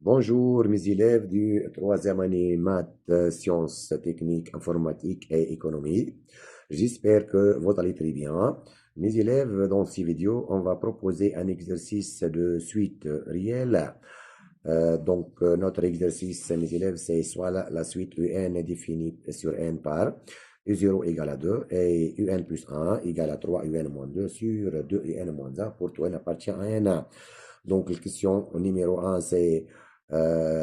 Bonjour mes élèves du troisième année maths, sciences, techniques, informatique et économie. J'espère que vous allez très bien. Mes élèves, dans ces vidéos, on va proposer un exercice de suite réelle. Notre exercice, mes élèves, c'est soit la suite UN définie sur n par U0 égale à 2 et UN plus 1 égale à 3 UN moins 2 sur 2 UN moins 1 pour tout n appartient à n. Donc, la question numéro 1, c'est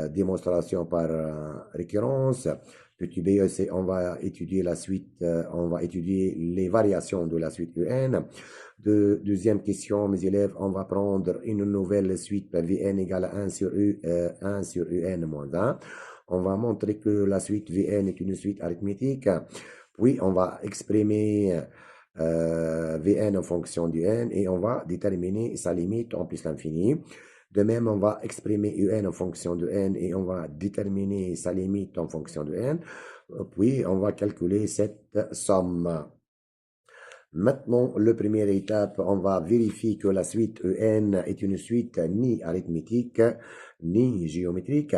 démonstration par récurrence. Petit b, c'est on va étudier la suite, on va étudier les variations de la suite UN. Deuxième question, mes élèves, on va prendre une nouvelle suite Vn égale à 1 sur, 1 sur Un moins 1. On va montrer que la suite Vn est une suite arithmétique. Puis, on va exprimer Vn en fonction du n et on va déterminer sa limite en plus l'infini. De même, on va exprimer un en fonction de n et on va déterminer sa limite en fonction de n. Puis, on va calculer cette somme. Maintenant, la première étape, on va vérifier que la suite EN est une suite ni arithmétique ni géométrique.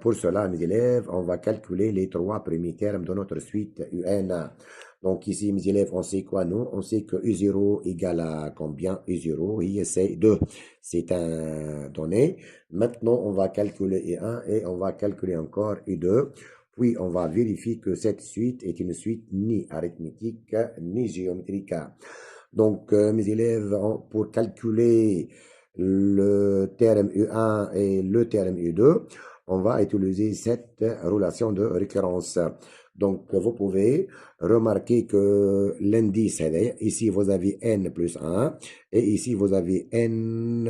Pour cela, mes élèves, on va calculer les trois premiers termes de notre suite UN. Donc ici, mes élèves, on sait quoi, nous? On sait que U0 égale à combien? U0, oui, c'est 2. C'est un donné. Maintenant, on va calculer U1 et on va calculer encore U2. Puis, on va vérifier que cette suite est une suite ni arithmétique ni géométrique. Donc, mes élèves, pour calculer le terme U1 et le terme U2, on va utiliser cette relation de récurrence. Donc, vous pouvez remarquer que l'indice, ici, vous avez n plus 1 et ici, vous avez n.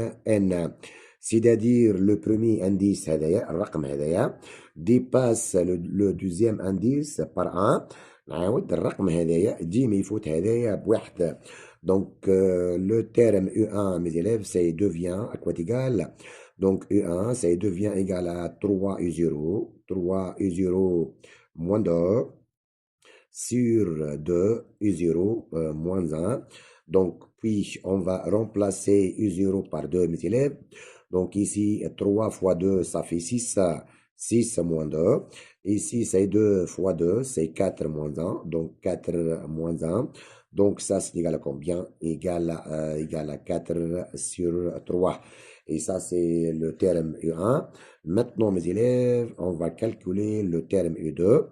C'est-à-dire, le premier indice, الرقم هذايا, dépasse le deuxième indice par 1. نعاود الرقم هذايا ديما يفوت هذايا بواحد. Donc, le terme U1, mes élèves, c'est devient à quoi égal? Donc, U1, c'est devient égal à 3U0, 3U0 moins 2 sur 2 U0 moins 1. Donc, puis, on va remplacer U0 par 2, mes élèves. Donc, ici, 3 fois 2, ça fait 6. 6 moins 2. Ici, c'est 2 fois 2, c'est 4 moins 1. Donc, 4 moins 1. Donc, ça, c'est égal à combien? Égal à 4 sur 3. Et ça, c'est le terme U1. Maintenant, mes élèves, on va calculer le terme U2.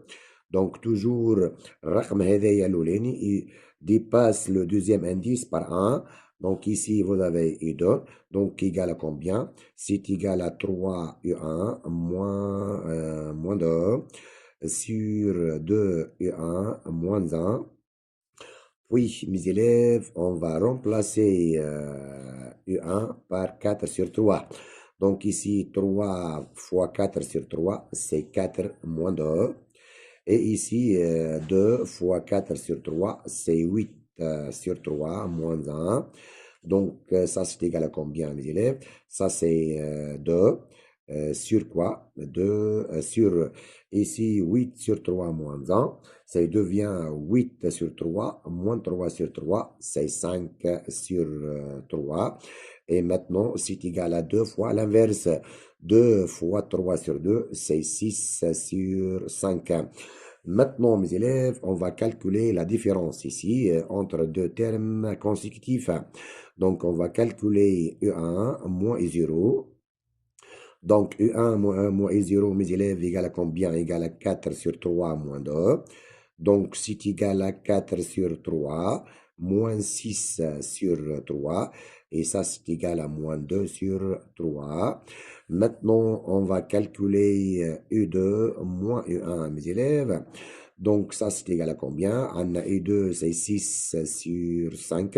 Donc, toujours, الرقم هذايا الأولاني dépasse le deuxième indice par 1. Donc, ici, vous avez U2. Donc, égal à combien? C'est égal à 3 U1 moins 2 sur 2 U1 moins 1. Puis, mes élèves, on va remplacer U1 par 4 sur 3. Donc, ici, 3 fois 4 sur 3, c'est 4 moins 2. Et ici, 2 fois 4 sur 3, c'est 8 sur 3 moins 1. Donc, ça, c'est égal à combien, mes élèves? Ça, c'est 2 sur quoi? 2 sur, ici, 8 sur 3 moins 1. Ça devient 8 sur 3 moins 3 sur 3, c'est 5 sur 3. Et maintenant, c'est égal à 2 fois l'inverse. 2 fois 3 sur 2, c'est 6 sur 5. Maintenant, mes élèves, on va calculer la différence ici entre deux termes consécutifs. Donc, on va calculer U1 moins U0. Donc, U1 moins U0, mes élèves, égale à combien? Égale à 4 sur 3 moins 2. Donc, c'est égal à 4 sur 3 moins 6 sur 3. Et ça, c'est égal à moins 2 sur 3. Maintenant, on va calculer U2 moins U1, mes élèves. Donc, ça, c'est égal à combien? On a U2, c'est 6 sur 5.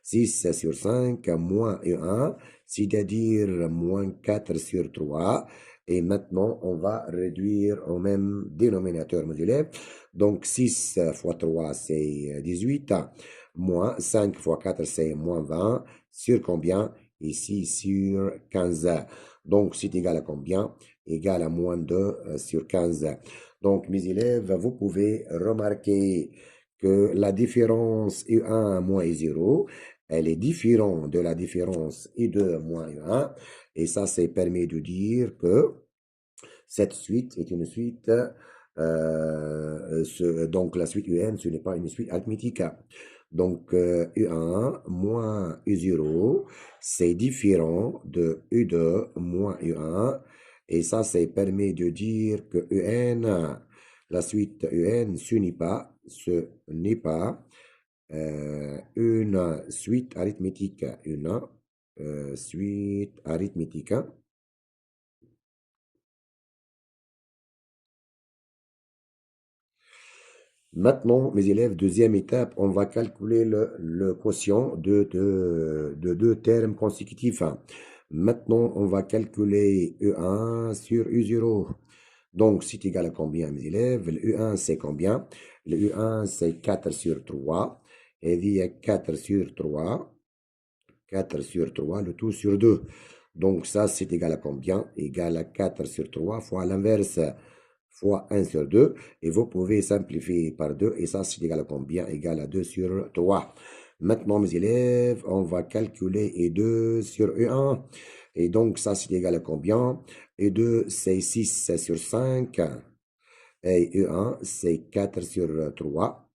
6 sur 5 moins U1, c'est-à-dire moins 4 sur 3. Et maintenant, on va réduire au même dénominateur modulaire. Donc, 6 fois 3, c'est 18. Moins 5 fois 4, c'est moins 20. Sur combien? Ici, sur 15. Donc, c'est égal à combien? Égal à moins 2 sur 15. Donc, mes élèves, vous pouvez remarquer que la différence U1 moins U0 elle est différente de la différence U2 moins U1. Et ça, c'est permet de dire que cette suite est une suite, donc la suite UN, ce n'est pas une suite arithmétique. Donc U1 moins U0, c'est différent de U2 moins U1. Et ça, c'est permet de dire que UN, la suite UN, ce n'est pas une suite arithmétique, une suite arithmétique. Maintenant, mes élèves, deuxième étape, on va calculer le quotient de deux termes consécutifs. Maintenant, on va calculer E1 sur U0. Donc, c'est égal à combien, mes élèves? Le U1, c'est combien? Le U1, c'est 4 sur 3. Et il y a 4 sur 3. 4 sur 3, le tout sur 2. Donc, ça, c'est égal à combien? Égal à 4 sur 3 fois l'inverse fois 1 sur 2. Et vous pouvez simplifier par 2. Et ça, c'est égal à combien? Égal à 2 sur 3. Maintenant, mes élèves, on va calculer E2 sur E1. Et donc, ça, c'est égal à combien? E2, c'est 6 sur 5. Et E1, c'est 4 sur 3.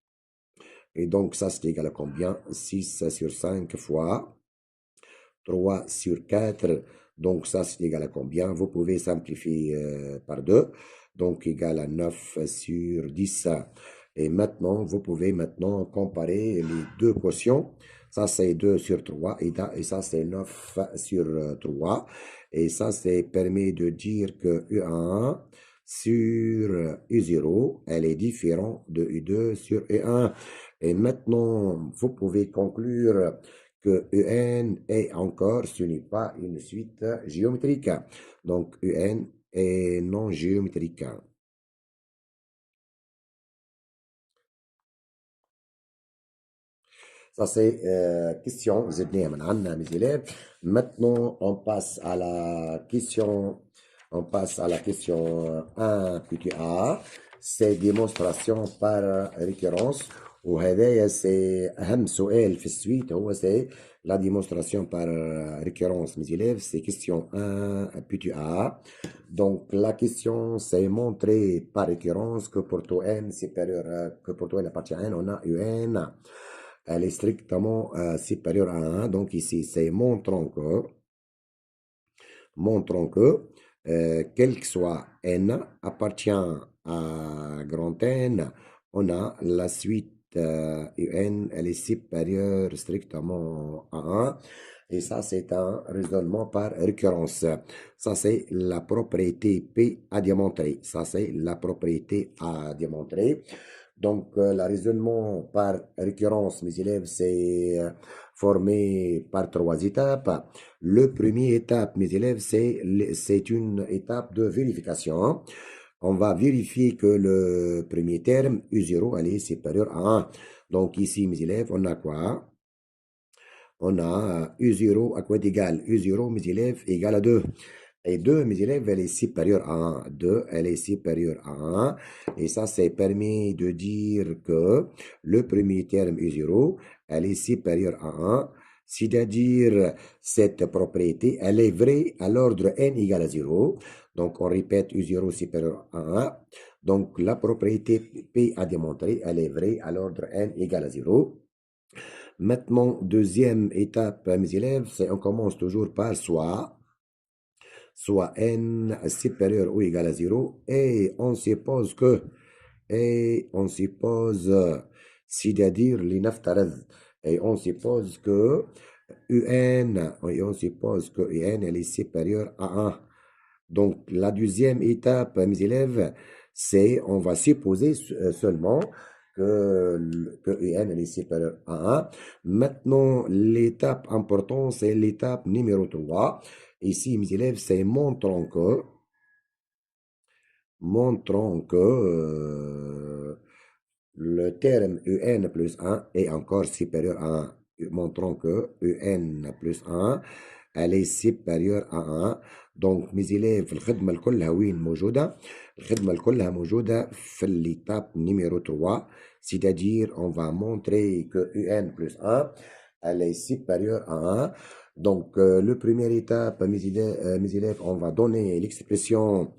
Et donc, ça, c'est égal à combien? 6 sur 5 fois 3 sur 4. Donc, ça, c'est égal à combien? Vous pouvez simplifier par 2. Donc, égal à 9 sur 10. Et maintenant, vous pouvez maintenant comparer les deux quotients. Ça, c'est 2 sur 3 et ça, c'est 9 sur 3. Et ça, c'est permet de dire que U1 sur U0, elle est différente de U2 sur U1. Et maintenant, vous pouvez conclure que UN est encore, ce n'est pas une suite géométrique. Donc, UN est non géométrique. Ça, c'est question زدناها من عندنا mes élèves. Maintenant, on passe à la question 1 petit a. C'est démonstration par récurrence. وهذايا c'est أهم سؤال في السويت هو c'est la démonstration par récurrence mes élèves. C'est question 1 petit a. Donc la question c'est montrer par récurrence que pour tout n supérieur que pour tout n appartient à n, on a un elle est strictement supérieure à 1. Donc ici, c'est montrons que quel que soit n appartient à grand N, on a la suite UN, elle est supérieure strictement à 1. Et ça, c'est un raisonnement par récurrence. Ça, c'est la propriété P à démontrer. Ça, c'est la propriété à démontrer. Donc, le raisonnement par récurrence, mes élèves, c'est formé par trois étapes. Le premier étape, mes élèves, c'est une étape de vérification. On va vérifier que le premier terme, U0, elle est supérieur à 1. Donc, ici, mes élèves, on a quoi? On a U0 à quoi est égal? U0, mes élèves, égal à 2. Et 2, mes élèves, elle est supérieure à 1. 2, elle est supérieure à 1. Et ça, c'est permis de dire que le premier terme U0, elle est supérieure à 1. C'est-à-dire, cette propriété, elle est vraie à l'ordre n égale à 0. Donc, on répète U0 supérieur à 1. Donc, la propriété P à démontrer, elle est vraie à l'ordre n égale à 0. Maintenant, deuxième étape, mes élèves, c'est on commence toujours par soit n supérieur ou égal à 0, et on suppose que, c'est-à-dire لنفترض, et on suppose que UN, elle est supérieure à 1. Donc, la deuxième étape, mes élèves, c'est, on va supposer seulement que UN elle est supérieure à 1. Maintenant, l'étape importante, c'est l'étape numéro 3. Ici, mes élèves, c'est montrons que le terme UN plus 1 est encore supérieur à 1. Montrons que UN plus 1 elle est supérieure à 1. Donc mes élèves الخدمة الكلها وين موجودة؟ الخدمة الكلها موجودة في l'étape numéro 3. C'est-à-dire on va montrer que UN plus 1 elle est supérieure à 1. Donc, le première étape, mes élèves, on va donner l'expression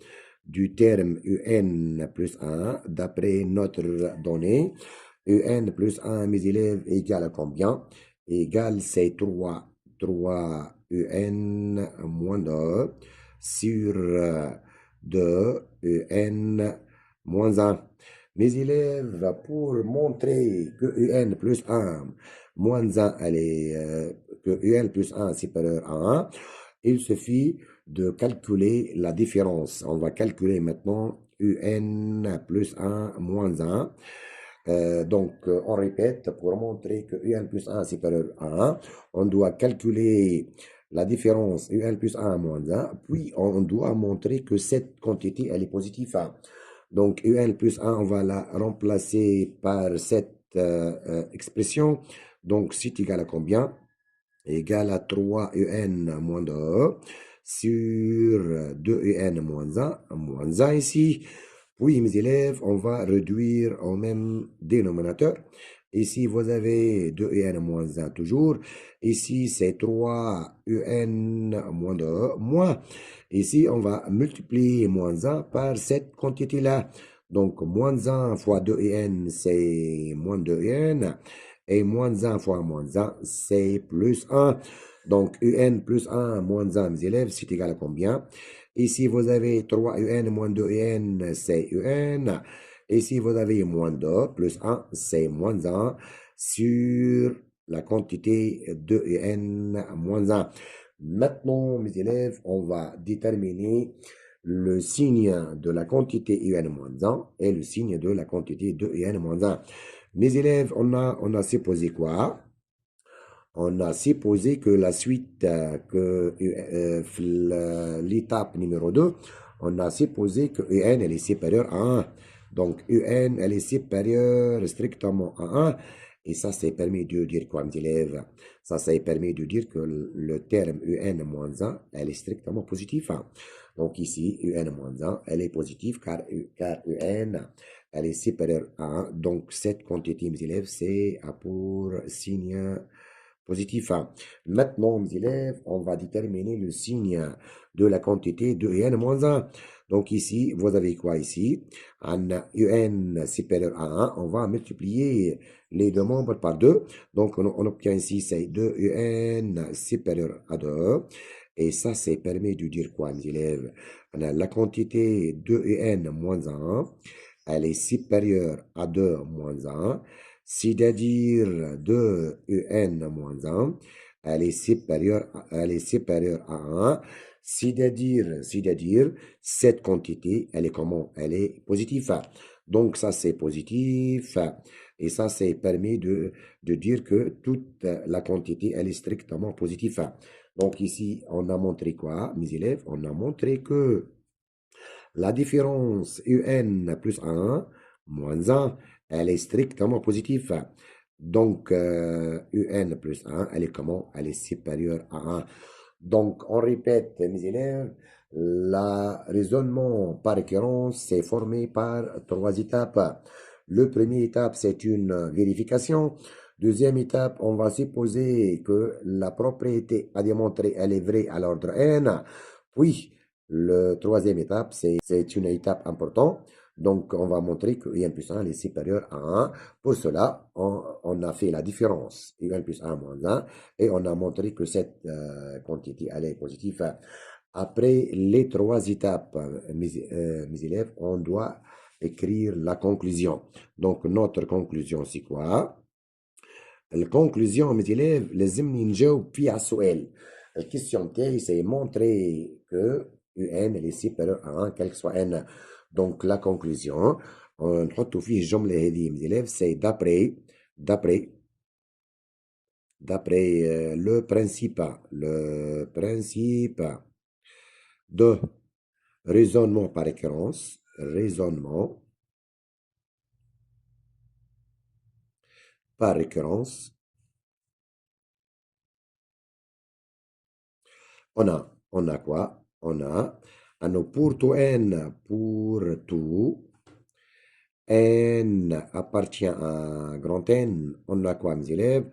du terme UN plus 1 d'après notre donnée. UN plus 1, mes élèves, égale à combien? Égale, c'est 3 UN moins 2 sur 2 UN moins 1. Mes élèves, pour montrer que UN plus 1 moins 1, que UN plus 1 est supérieur à 1, il suffit de calculer la différence. On va calculer maintenant UN plus 1 moins 1. On répète, pour montrer que UN plus 1 est supérieur à 1, on doit calculer la différence UN plus 1 moins 1, puis on doit montrer que cette quantité, elle est positive. Donc, UN plus 1, on va la remplacer par cette expression. Donc, c'est égal à combien? Égal à 3 UN moins 2 sur 2 UN moins 1 ici. Puis, mes élèves, on va réduire au même dénominateur. Ici, vous avez 2 UN moins 1 toujours. Ici, c'est 3 UN moins 2 moins. Ici, on va multiplier moins 1 par cette quantité-là. Donc, moins 1 fois 2 UN, c'est moins 2 UN. Et moins 1 fois moins 1, c'est plus 1. Donc, UN plus 1 moins 1, mes élèves, c'est égal à combien? Ici, vous avez 3 UN moins 2 UN, c'est UN. Ici, vous avez moins 2 plus 1, c'est moins 1 sur la quantité de UN moins 1. Maintenant, mes élèves, on va déterminer le signe de la quantité UN-1 et le signe de la quantité de UN-1. Mes élèves, on a supposé quoi? On a supposé que la suite, l'étape numéro 2, on a supposé que UN elle est supérieure à 1. Donc, UN, elle est supérieure strictement à 1. Et ça, c'est permis de dire quoi, mes élèves? Ça permis de dire que le terme UN-1, elle est strictement positif. Donc, ici, UN-1, elle est positive car UN, elle est supérieure à 1. Donc, cette quantité, mes élèves, c'est pour signe positif. Maintenant, mes élèves, on va déterminer le signe de la quantité de UN-1. Donc ici, vous avez quoi ici? Un UN supérieur à 1, on va multiplier les deux membres par 2. Donc on obtient ici, c'est 2 UN supérieur à 2. Et ça, c'est permis de dire quoi, mes élèves? La quantité de UN moins 1, elle est supérieure à 2 moins 1. C'est-à-dire 2 UN moins 1, elle est supérieure à 1. C'est-à-dire, cette quantité, elle est comment? Elle est positive. Donc, ça, c'est positif. Et ça, c'est permis de dire que toute la quantité, elle est strictement positive. Donc, ici, on a montré quoi, mes élèves? On a montré que la différence UN plus 1 moins 1, elle est strictement positive. Donc, UN plus 1, elle est comment? Elle est supérieure à 1. Donc, on répète, mes élèves, le raisonnement par récurrence, c'est formé par 3 étapes. Le premier étape, c'est une vérification. Deuxième étape, on va supposer que la propriété à démontrer, elle est vraie à l'ordre n. Puis, le troisième étape, c'est une étape importante. Donc, on va montrer que UN plus 1 est supérieur à 1. Pour cela, on a fait la différence, UN plus 1 moins 1, et on a montré que cette quantité, elle est positive. Après les 3 étapes, mes élèves, on doit écrire la conclusion. Donc, notre conclusion, c'est quoi? الكونكلوزيون mes élèves لازمني نجاوب فيه على السؤال. الكيستيون تاعي سي مونتري كو UN elle est supérieure à 1 quel que soit n. Donc la conclusion نحطوا فيه الجملة هذه mes élèves c'est d'après le principe de raisonnement par récurrence, on a quoi? On a pour tout n, pour tout n appartient à grand N, on a quoi, mes élèves?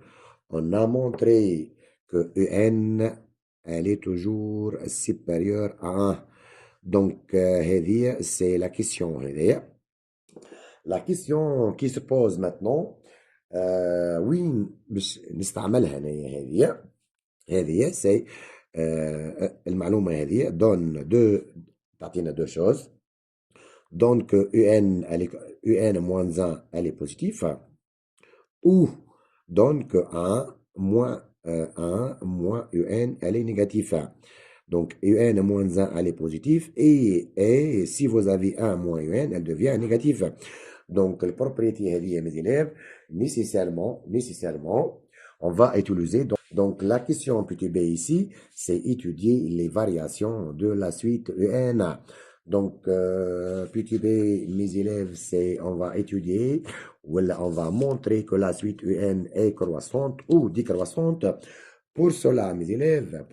on a montré que UN, elle est toujours supérieure à 1. Donc, c'est la question. La question qui se pose maintenant, وين باش نستعملها أنايا هذه c'est المعلومة هذه donne تعطينا deux choses. Donc UN, UN moins 1, elle est positive, ou donne que 1 moins 1 moins UN, elle est négative. Donc UN moins 1, elle est positive, et si vous avez 1 moins UN, elle devient négative. Donc, la propriété هذه mes élèves, nécessairement, on va utiliser. Donc, la question petit b ici, c'est étudier les variations de la suite UN. Donc, petit b, mes élèves, c'est on va étudier, ou on va montrer que la suite UN est croissante ou décroissante. Pour cela, mes élèves,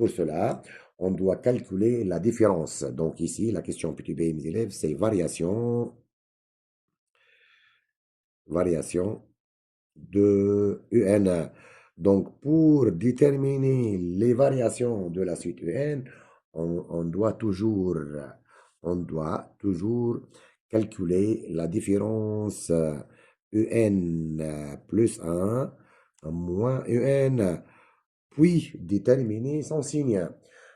on doit calculer la différence. Donc, ici, la question petit b, mes élèves, c'est variation de UN. Donc, pour déterminer les variations de la suite UN, on doit toujours calculer la différence UN plus 1 moins UN, puis déterminer son signe.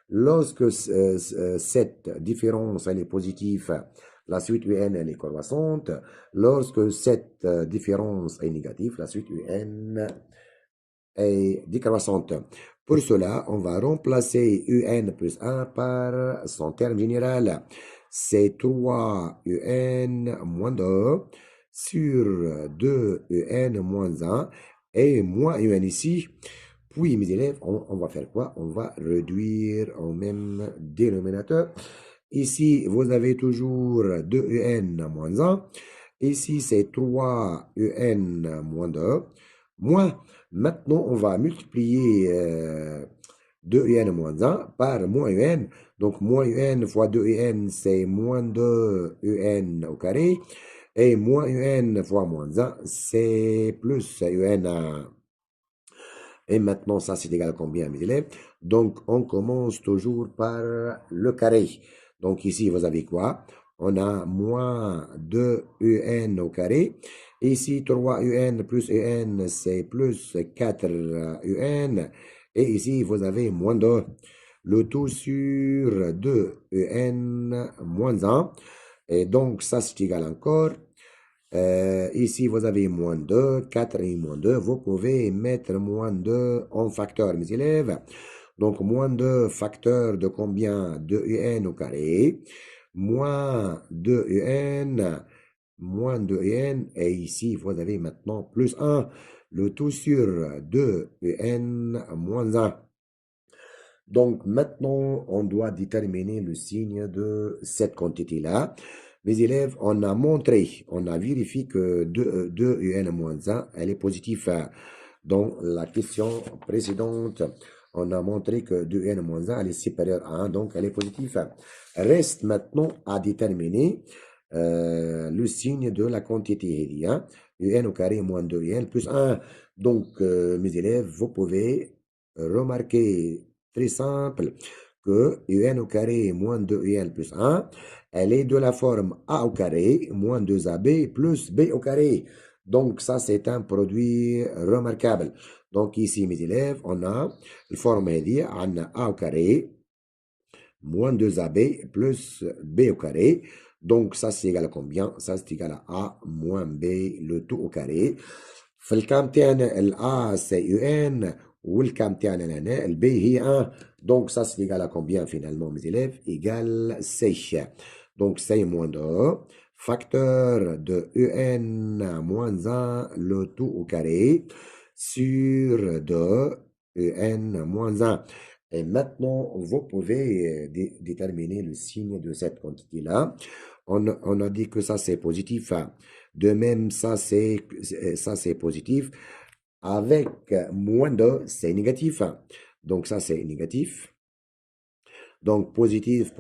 Lorsque cette différence elle est positive, la suite UN elle est croissante. Lorsque cette différence est négative, la suite UN est décroissante. Pour cela, on va remplacer UN plus 1 par son terme général. C'est 3 UN moins 2 sur 2 UN moins 1 et moins UN ici. Puis, mes élèves, on va faire quoi? On va réduire au même dénominateur. Ici, vous avez toujours 2 UN moins 1. Ici, c'est 3 UN moins 2. Moins, maintenant, on va multiplier 2 UN moins 1 par moins UN. Donc, moins UN fois 2 UN, c'est moins 2 UN au carré. Et moins UN fois moins 1, c'est plus UN. Et maintenant, ça, c'est égal à combien, mes élèves? Donc, on commence toujours par le carré. Donc, ici, vous avez quoi? On a moins 2 UN au carré. Ici, 3 UN plus UN, c'est plus 4 UN. Et ici, vous avez moins 2. Le tout sur 2 UN moins 1. Et donc, ça, c'est égal encore. Ici, vous avez moins 2, 4 et moins 2. Vous pouvez mettre moins 2 en facteur, mes élèves. Donc, moins 2 facteur de combien? De UN au carré. Moins 2 UN. Moins 2 UN. Et ici, vous avez maintenant plus 1. Le tout sur 2 UN moins 1. Donc, maintenant, on doit déterminer le signe de cette quantité-là. Mes élèves, on a montré, on a vérifié que 2 UN-1, elle est positive. Dans la question précédente, on a montré que 2 UN-1, elle est supérieure à 1, donc elle est positive. Reste maintenant à déterminer le signe de la quantité. UN au carré moins 2 UN plus 1. Donc, mes élèves, vous pouvez remarquer très simple que UN au carré moins 2 UN plus 1, elle est de la forme A au carré moins 2AB plus B au carré. Donc ça, c'est un produit remarquable. Donc ici, mes élèves, on a la forme on a A au carré moins 2AB plus B au carré. Donc ça, c'est égal à combien? Ça, c'est égal à A moins B, le tout au carré. في الكام تاعنا ال A c'est UN والكام تاعنا لهنا ال B هي 1. Donc ça c'est égal à combien finalement mes élèves? Égal 6. Donc c'est moins 2. Facteur de UN moins 1 le tout au carré sur 2 UN moins 1. Et maintenant, vous pouvez déterminer le signe de cette quantité-là. On a dit que ça c'est positif. De même, ça c'est positif. Avec moins de, c'est négatif. Donc ça c'est négatif. Donc positif,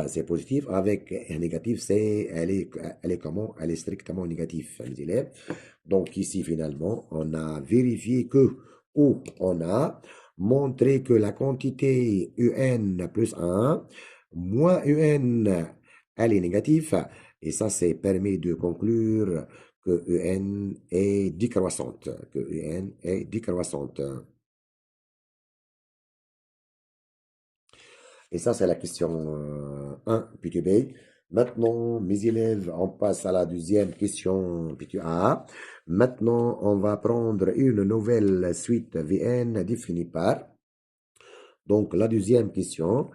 c'est positif. Avec un négatif, elle est comment? Elle est strictement négative, les élèves. Donc ici finalement, on a vérifié que où on a montré que la quantité UN plus 1 moins UN, elle est négative. Et ça, c'est permis de conclure que UN est décroissante. Que UN est décroissante. Et ça, c'est la question 1, petit B. Maintenant, mes élèves, on passe à la deuxième question, petit A. Maintenant, on va prendre une nouvelle suite VN définie par. Donc, la deuxième question,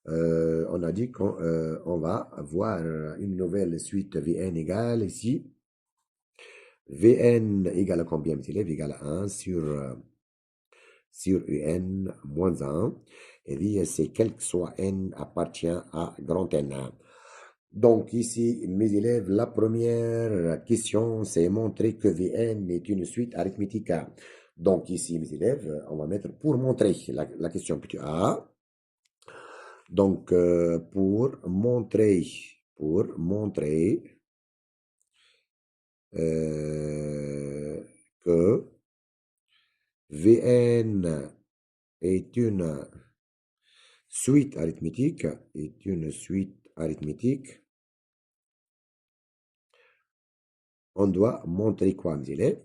on a dit qu'on va avoir une nouvelle suite Vn égale ici. Vn égale à combien, mes élèves? Égale à 1 sur Un moins 1. Et dit, c'est quel que soit N appartient à grand N. Donc ici, mes élèves, la première question, c'est montrer que Vn est une suite arithmétique. Donc ici, mes élèves, on va mettre pour montrer la question petit A. Donc, pour montrer que Vn est une suite arithmétique, on doit montrer quoi, mes élèves?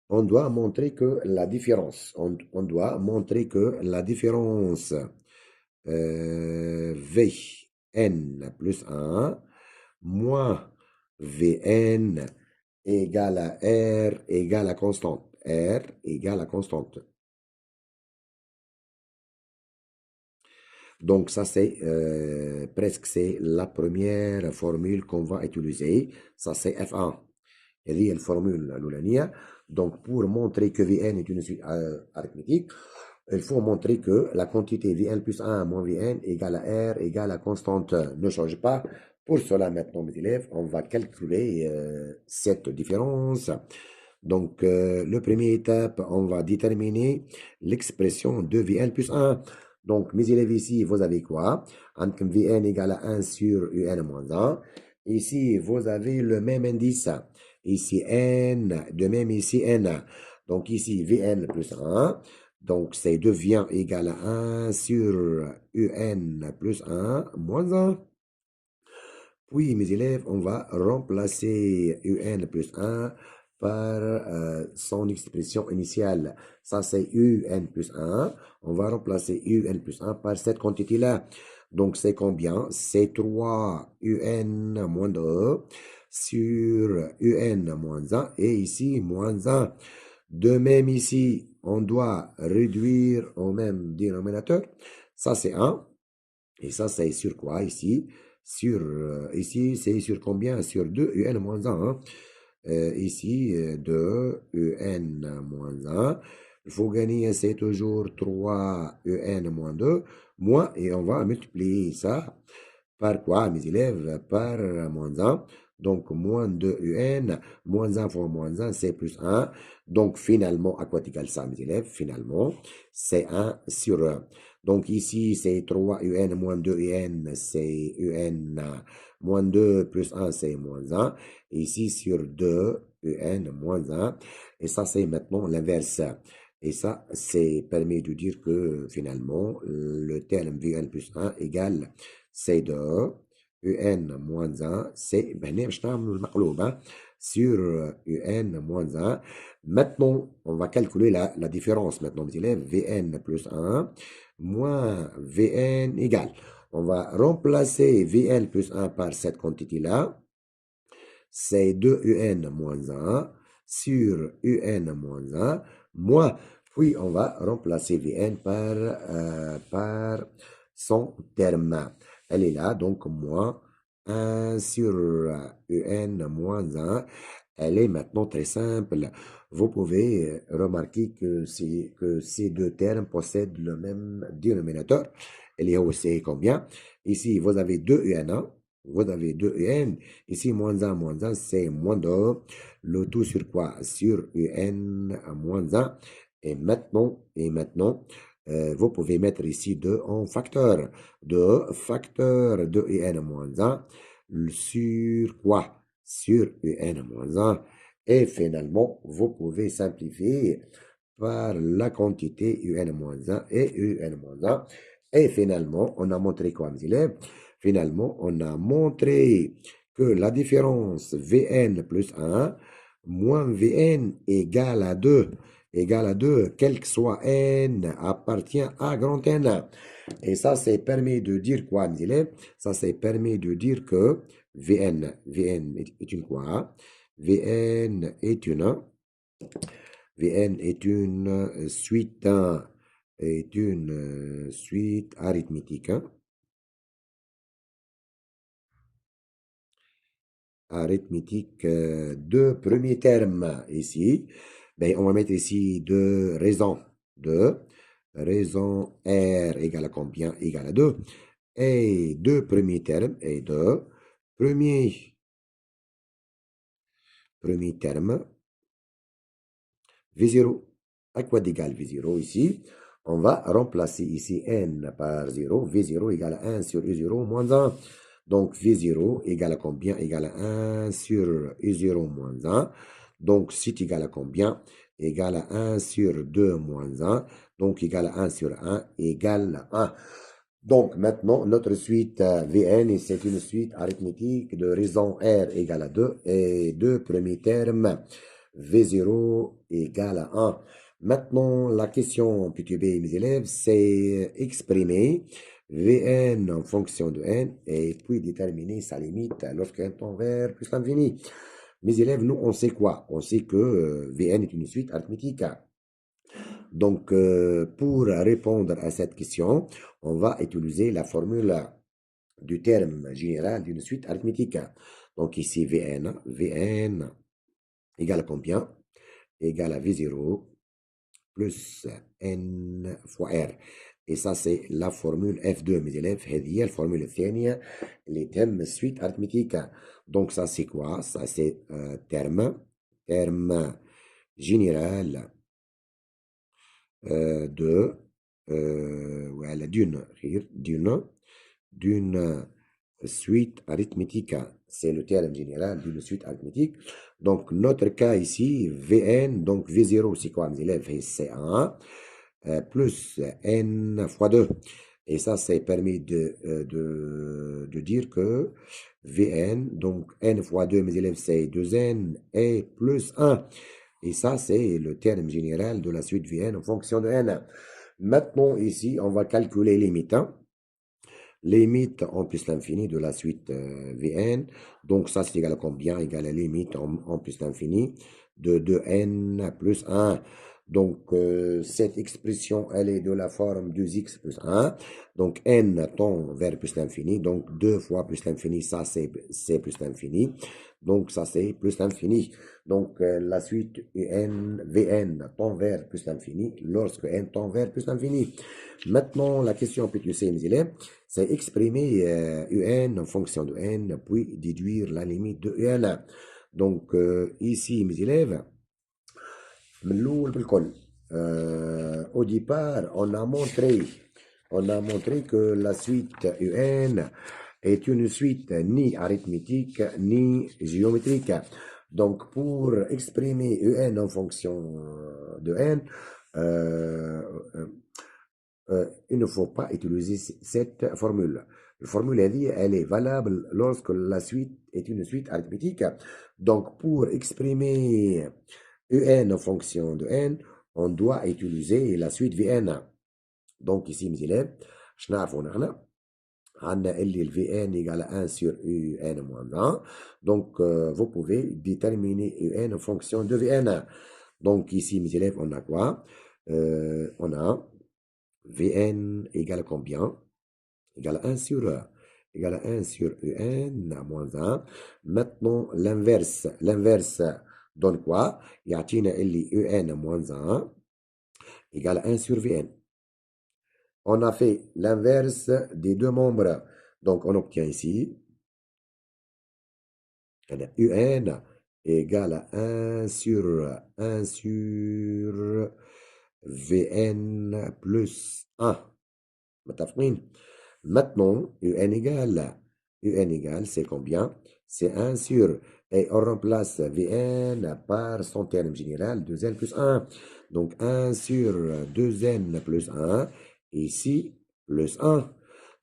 On doit montrer que la différence, on doit montrer que la différence Vn plus 1 moins Vn égale à R égale à constante. R égale à constante. Donc ça c'est presque c'est la première formule qu'on va utiliser. Ça c'est F1. هذه الفورمule الأولانية. Donc pour montrer que Vn est une suite arithmétique, il faut montrer que la quantité Vn plus 1 moins Vn égale à R égale à constante ne change pas. Pour cela, maintenant, mes élèves, on va calculer cette différence. Donc, le premier étape, on va déterminer l'expression de Vn plus 1. Donc, mes élèves, ici, vous avez quoi? Vn égale à 1 sur Un moins 1. Ici, vous avez le même indice. Ici, N, de même ici, N. Donc, ici, Vn plus 1. Donc, ça devient égal à 1 sur Un plus 1 moins 1. Puis, mes élèves, on va remplacer Un plus 1 par son expression initiale. Ça, c'est Un plus 1. On va remplacer Un plus 1 par cette quantité-là. Donc, c'est combien? C'est 3 Un moins 2 sur Un moins 1. Et ici, moins 1. De même ici, on doit réduire au même dénominateur. Ça, c'est 1. Et ça, c'est sur quoi ici? Ici, c'est sur combien? Sur 2 Un moins 1. Hein? Ici, 2 Un moins 1. Il faut gagner, c'est toujours 3 Un moins 2. Moins, et on va multiplier ça par quoi, mes élèves? Par moins 1. Donc, moins 2 Un, moins 1 fois moins 1, c'est plus 1. Donc, finalement, à quoi égale ça, mes élèves? Finalement, c'est 1 sur 1. Donc, ici, c'est 3 Un moins 2 Un, c'est Un moins 2 plus 1, c'est moins 1. Ici, sur 2 Un moins 1. Et ça, c'est maintenant l'inverse. Et ça, c'est permet de dire que finalement, le terme Vn plus 1 égale c'est de UN moins 1, c'est sur UN moins 1. Maintenant, on va calculer la différence maintenant, mes élèves, Vn plus 1 moins Vn égale. On va remplacer Vn plus 1 par cette quantité-là. C'est 2 UN moins 1 sur UN moins 1 moins, puis on va remplacer Vn par son terme. Elle est là, donc moins 1 sur Un moins 1. Elle est maintenant très simple. Vous pouvez remarquer que ces deux termes possèdent le même dénominateur. Elle est aussi combien? Ici, vous avez 2 Un. Vous avez 2 Un. Ici, moins 1, c'est moins 2. Le tout sur quoi? Sur Un moins 1. Et maintenant, vous pouvez mettre ici 2 en facteur. 2 facteur de Un moins 1 sur quoi? Sur Un moins 1. Et finalement, vous pouvez simplifier par la quantité UN-1 et UN-1. Et finalement, on a montré quoi, mes élèves? Finalement, on a montré que la différence Vn plus 1 moins Vn égale à 2, quel que soit n, appartient à grand N. Et ça, c'est permis de dire quoi, mes élèves? Ça, c'est permis de dire que Vn est une quoi? Vn est une suite arithmétique, hein. Arithmétique de premier terme ici. Ben, on va mettre ici deux raisons. Raison R égale à combien? Égale à 2. Et deux premiers termes. Et deux premier terme. V0. À quoi d'égal V0 ici? On va remplacer ici n par 0. V0 égale à 1 sur U0 moins 1. Donc V0 égale à combien? Égale à 1 sur U0 moins 1. Donc c'est égal à combien? Égale à 1 sur 2 moins 1. Donc égal à 1 sur 1 égale à 1. Donc maintenant, notre suite Vn, c'est une suite arithmétique de raison R égale à 2 et deux premiers termes V0 égale à 1. Maintenant, la question petit b, mes élèves, c'est exprimer Vn en fonction de n et puis déterminer sa limite lorsqu'un tend vers plus l'infini. Mes élèves, nous, on sait quoi? On sait que Vn est une suite arithmétique. Donc, pour répondre à cette question, on va utiliser la formule du terme général d'une suite arithmétique. Donc ici, Vn égale à combien? Égale à V0 plus N fois R. Et ça, c'est la formule F2, mes élèves. هذه الفورمule الثانية لتم suite arithmétique. Donc ça, c'est quoi? Ça, c'est terme général de voilà, d'une suite arithmétique. C'est le terme général d'une suite arithmétique. Donc, notre cas ici, Vn, donc V0, c'est quoi, mes élèves? C'est 1 plus n fois 2. Et ça, c'est permis de dire que Vn, donc n fois 2, mes élèves, c'est 2n et plus 1. Et ça, c'est le terme général de la suite Vn en fonction de n. Maintenant, ici, on va calculer les limites, hein. Limite en plus l'infini de la suite Vn. Donc, ça, c'est égal à combien? Égal à limite en plus l'infini de 2n plus 1. Donc, cette expression, elle est de la forme 2x plus 1. Donc, n tend vers plus l'infini. Donc, 2 fois plus l'infini, ça, c'est plus l'infini. Donc, ça, c'est plus l'infini. Donc, la suite Vn tend vers plus l'infini lorsque n tend vers plus l'infini. Maintenant, la question PQC, mes élèves, c'est exprimer un en fonction de n, puis déduire la limite de un. Donc, ici, mes élèves, au départ, on a montré que la suite un est une suite ni arithmétique ni géométrique. Donc, pour exprimer un en fonction de n, il ne faut pas utiliser cette formule. La formule, elle est valable lorsque la suite est une suite arithmétique. Donc, pour exprimer un en fonction de n, on doit utiliser la suite Vn. Donc, ici, mes élèves, on a le Vn égale à 1 sur Un moins 1. Donc, vous pouvez déterminer Un en fonction de Vn. Donc, ici, mes élèves, on a quoi? On a Vn égale à combien? Égale à 1 sur égale à 1 sur Un moins 1. Maintenant, l'inverse donne quoi? يعطينا اللي Un moins 1 égale à 1 sur Vn. On a fait l'inverse des deux membres. Donc, on obtient ici Un égale à 1 sur Vn plus 1. متفقين؟ Maintenant, UN égale UN égale, c'est combien? C'est 1 sur, et on remplace Vn par son terme général, 2n plus 1. Donc 1 sur 2n plus 1, ici, plus 1.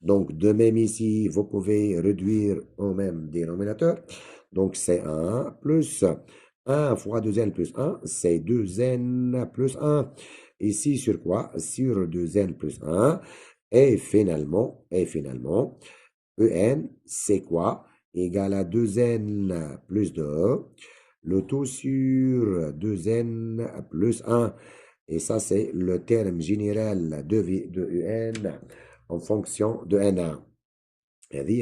Donc de même ici, vous pouvez réduire au même dénominateur. Donc c'est 1 plus 1 fois 2n plus 1, c'est 2n plus 1. Ici sur quoi? Sur 2n plus 1. Et finalement, En, c'est quoi? Égal à 2n plus 2. Le tout sur 2n plus 1. Et ça, c'est le terme général de En en fonction de N1.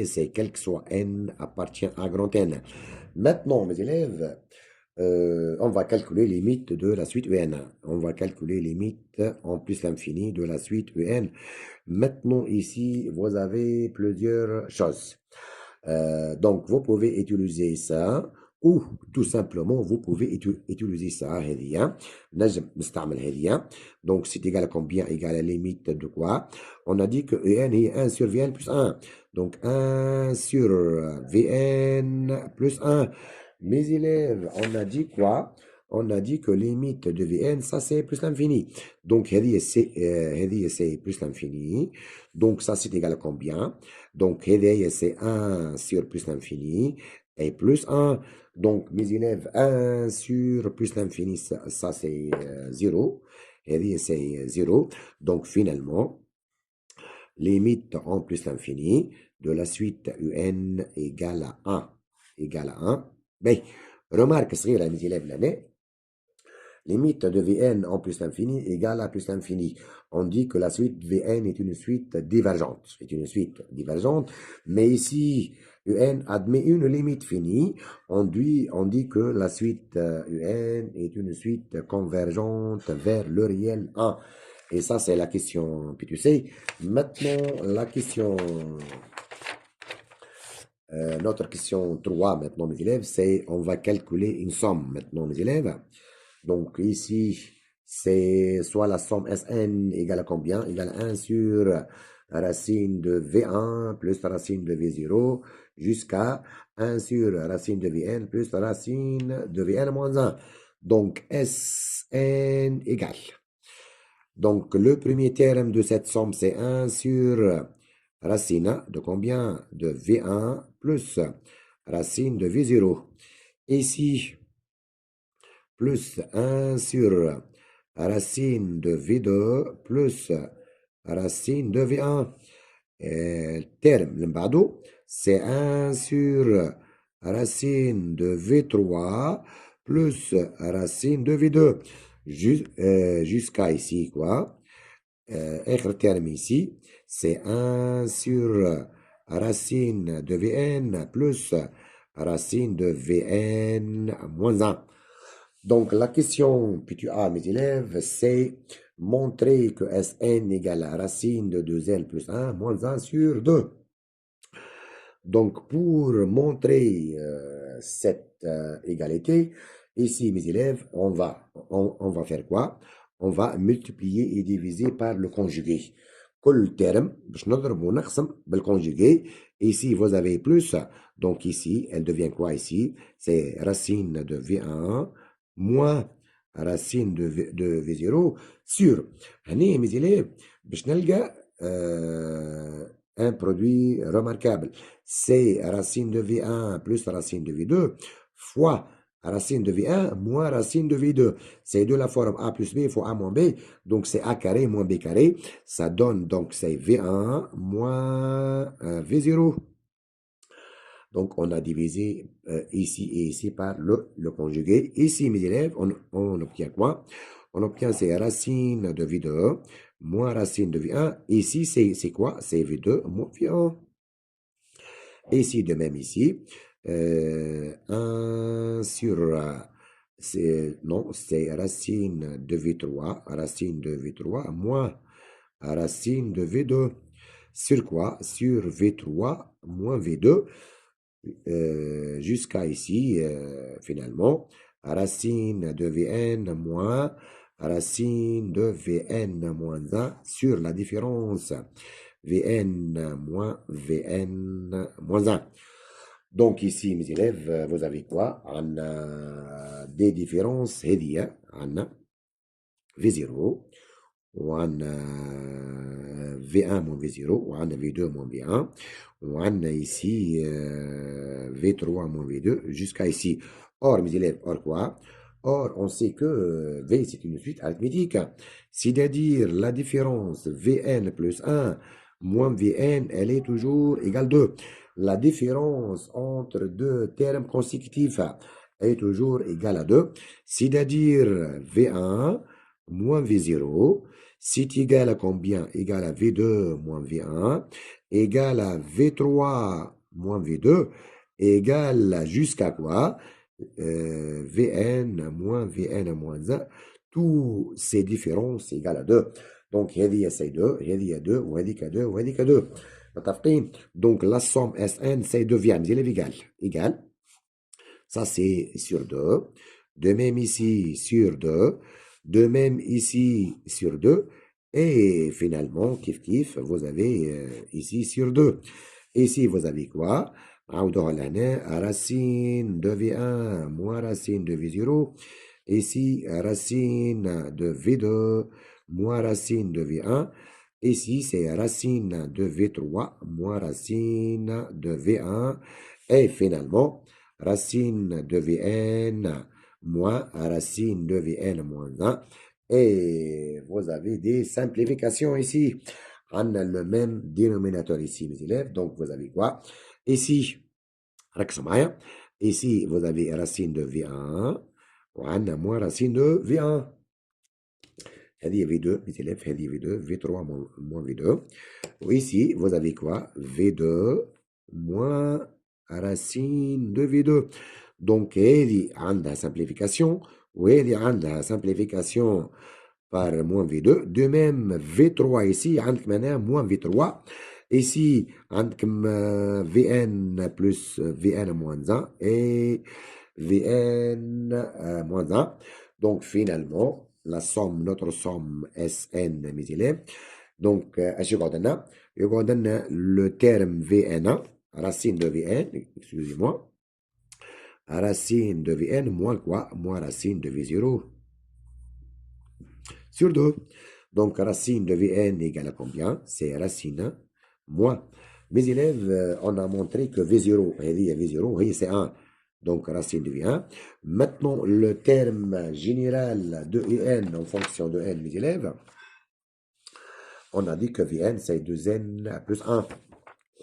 C'est quel que soit N appartient à grand N. Maintenant, mes élèves, on va calculer les limites de la suite UN. On va calculer les limites en plus l'infini de la suite UN. Maintenant, ici, vous avez plusieurs choses. Donc, vous pouvez utiliser ça ou tout simplement, vous pouvez utiliser ça. Donc, c'est égal à combien? Égal à la limite de quoi? On a dit que EN est 1 sur Vn plus 1. Donc, 1 sur Vn plus 1. Mes élèves, on a dit quoi? On a dit que limite de Vn, ça c'est plus l'infini. Donc, c'est plus l'infini. Donc, ça c'est égal à combien? Donc, c'est 1 sur plus l'infini et plus 1. Donc, mes élèves, 1 sur plus l'infini, ça c'est 0. C'est 0. Donc, finalement, limite en plus l'infini de la suite UN égale à 1. Égale à 1. Ben, remarque, صغيرة mes élèves l'année. Limite de Vn en plus l'infini égale à plus l'infini. On dit que la suite Vn est une suite divergente. C'est une suite divergente. Mais ici, Un admet une limite finie. On dit que la suite Un est une suite convergente vers le réel 1. Et ça, c'est la question. Puis tu sais, maintenant, la question... notre question 3 maintenant, mes élèves, c'est on va calculer une somme maintenant, mes élèves. Donc ici, c'est soit la somme Sn égale à combien? Égale à 1 sur racine de V1 plus racine de V0 jusqu'à 1 sur racine de Vn plus racine de Vn moins 1. Donc Sn égale. Donc le premier terme de cette somme, c'est 1 sur racine de combien? De V1 plus racine de V0. Ici, plus 1 sur racine de V2 plus racine de V1. Terme, l'embado, c'est 1 sur racine de V3 plus racine de V2. Jusqu'à ici, quoi. Autre terme ici, c'est 1 sur racine de Vn plus racine de Vn moins 1. Donc, la question que tu as, mes élèves, c'est montrer que Sn égale à racine de 2n plus 1 moins 1 sur 2. Donc, pour montrer cette égalité, ici, mes élèves, on va faire quoi? On va multiplier et diviser par le conjugué. كل terme, باش نضرب ونقسم بالconjugué. Ici, vous avez plus. Donc, ici, elle devient quoi ici? C'est racine de V1 moins racine de V0 sur. هني mes élèves, باش نلقى un produit remarquable. C'est racine de V1 plus racine de V2 fois racine de V1 moins racine de V2. C'est de la forme A plus B fois A moins B. Donc, c'est A carré moins B carré. Ça donne, donc, c'est V1 moins V0. Donc, on a divisé ici et ici par le conjugué. Ici, mes élèves, on obtient quoi? On obtient ces racines de V2 moins racine de V1. Ici, c'est quoi? C'est V2 moins V1. Ici, de même ici, 1 sur, c'est racine de V3 moins racine de V2. Sur quoi? Sur V3 moins V2, jusqu'à ici, finalement, racine de Vn moins racine de Vn moins 1 sur la différence Vn moins Vn moins 1. Donc ici, mes élèves, vous avez quoi? On a des différences هذه عندنا V0 وعندنا V1 moins V0 وعندنا V2 moins V1 وعندنا ici V3 moins V2 jusqu'à ici. Or, mes élèves, or quoi? Or, on sait que V, c'est une suite arithmétique. C'est-à-dire la différence Vn plus 1 moins Vn, elle est toujours égale 2. La différence entre deux termes consécutifs est toujours égale à 2. C'est-à-dire V1 moins V0, c'est égal à combien? Égal à V2 moins V1, égal à V3 moins V2, égal jusqu'à quoi? Vn moins Vn moins 1, tous ces différences égales à 2. Donc, هذه c'est 2, هذه 2, وهذيك 2, وهذيك 2. متفقين؟ Donc, la somme Sn, c'est devient égal. Égal. Ça, c'est sur 2. De même ici, sur 2. De même ici, sur 2. Et finalement, kiff kiff, vous avez ici sur 2. Ici, vous avez quoi? Racine de V1 moins racine de V0. Ici, racine de V2 moins racine de V1. Ici, c'est racine de V3 moins racine de V1. Et finalement, racine de Vn moins racine de Vn moins 1. Et vous avez des simplifications ici. On a le même dénominateur ici, mes élèves. Donc, vous avez quoi? Ici, ici, vous avez racine de V1. On a moins racine de V1. هذه V2, mes élèves, هذه V2, V3 moins V2. Ici, vous avez quoi? V2 moins racine de V2. Donc, هذه عندها simplification, وهذه عندها simplification par moins V2. De même, V3 ici, عندك maintenant moins V3. Ici, عندكم Vn plus Vn moins 1 et Vn moins 1. Donc, finalement, la somme, notre somme Sn, mes élèves. Donc, يقعد لنا le terme Vn, racine de Vn, excusez-moi, racine de Vn moins quoi? Moins racine de V0 sur 2. Donc, racine de Vn égale à combien? C'est racine moins. Mes élèves, on a montré que V0, V0, c'est 1. Donc, racine de V1. Maintenant, le terme général de En en fonction de N, mes élèves, on a dit que Vn, c'est 2n plus 1.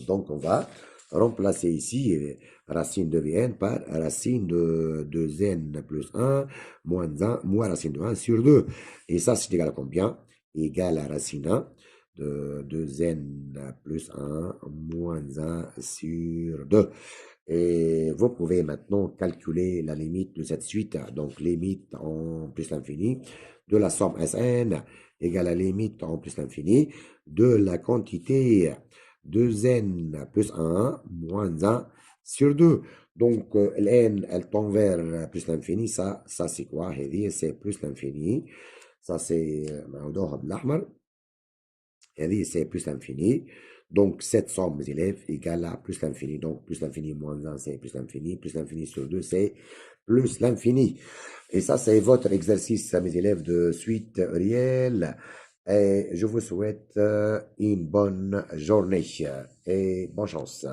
Donc, on va remplacer ici racine de Vn par racine de 2n plus 1 moins 1 moins racine de 1 sur 2. Et ça, c'est égal à combien? Égal à racine 1 de 2n plus 1 moins 1 sur 2. Et vous pouvez maintenant calculer la limite de cette suite. Donc, limite en plus l'infini de la somme Sn égale à la limite en plus l'infini de la quantité 2n plus 1 moins 1 sur 2. Donc, n, elle tend vers plus l'infini. Ça c'est quoi? C'est plus l'infini. Ça, c'est c'est plus l'infini. Donc, cette somme, mes élèves, égale à plus l'infini. Donc, plus l'infini moins 1, c'est plus l'infini. Plus l'infini sur 2, c'est plus l'infini. Et ça, c'est votre exercice, mes élèves, de suite réelle. Et je vous souhaite une bonne journée et bonne chance.